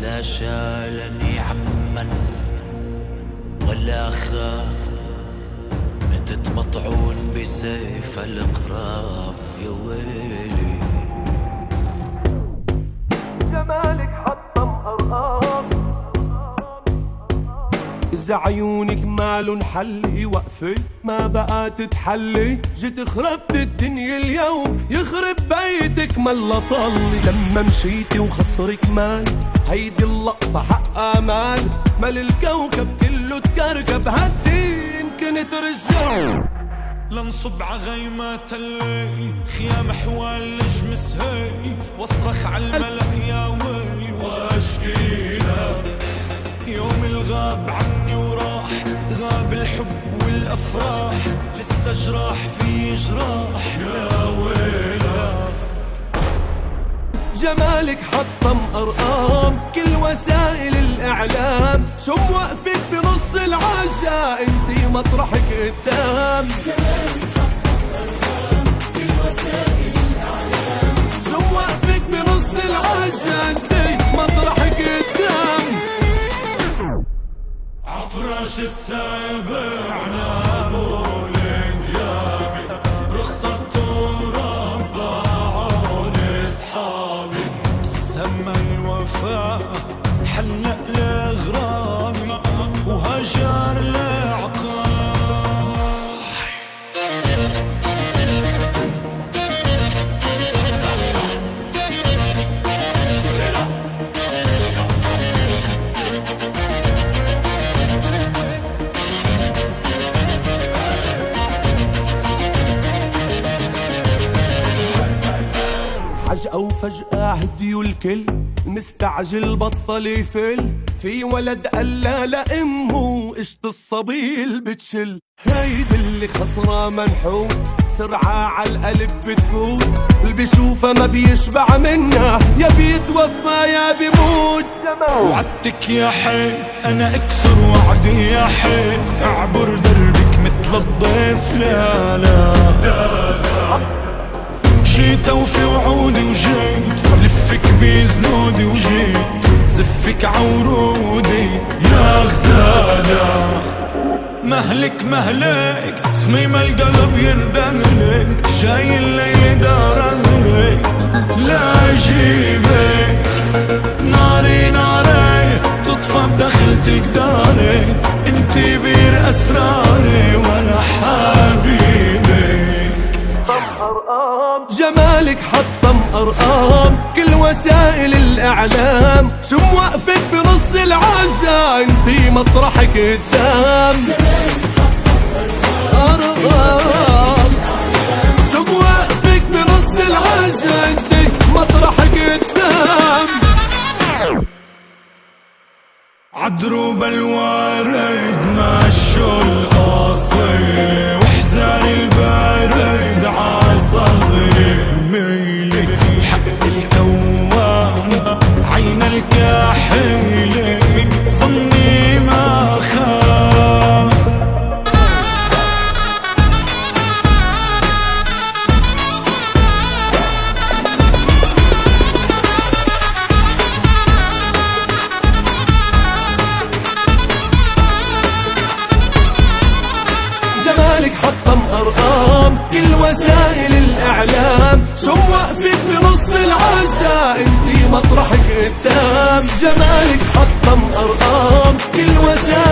لا شالني عمن ولا خاف، متت مطعون بسيف القراب يا ويلي. جمالك حطم أرقام، إذا عيونك مالن حلي وقفي ما بقى تتحلي. جيت خربت الدنيا اليوم يخرب بيتك ملا طلي. لما مشيتي وخسرك مال هيدي اللقطة حقها مال الكوكب كله تكركب. هدي يمكن ترجع لنصب عغيمات الليل، خيام حوال لجمس هيل، واصرخ عالملأ يا ويل واشكي لك. يوم الغاب عني وراح، غاب الحب والافراح، لسه جراح في جراح يا ويلك. جمالك حطم أرقام، كل وسائل الإعلام شم وقفك بنص العجا، انتي مطرحك قدام. كل وسائل الإعلام شم وقفك بنص العجا، انتي مطرحك قدام. عفراش السابع نابو لديابي، برخصة التراب ضاعون اصحابي. بسما الوفاء حلق لغرامي وهجر لعقاب. فجأة وفجأة هديوا الكل، مستعجل بطل يفل. في ولد قال لا لأمه قشط الصبيل بتشل. هيدي اللي خسرة منحوت سرعة عالقلب بتفوت، اللي بيشوفها ما بيشبع منها، يا بيتوفى يا بيموت. وعدتك يا حيف انا اكسر وعدي يا حيف، اعبر دربك مثل الضيف. لا لا جيت اوفي وعودي وجيت لفك بزنودي، وجيت زفك عورودي يا غزالة. مهلك مهلك صميم القلب يندهلك، جاي الليل دار اهلك لا جيبك. ناري ناري تطفى بدخلتك داري، انتي بير اسراري وانا حبيبك. جمالك حطم أرقام، كل وسائل الإعلام شم وقفك بنص العجا، انتي مطرحك قدام. أرقام شم وقفك بنص العجا، انتي مطرحك قدام. عدروب الوارد مشوا الأصيل، وحزار البارد عصدري ميلي. حق الكوان عين الكحيل صني ما خاف. جمالك حطم أرقام، كل وسائل الإعلام شم وقفك بنص العجا، انتي مطرحك قدام. جمالك حطم أرقام، كل وسائل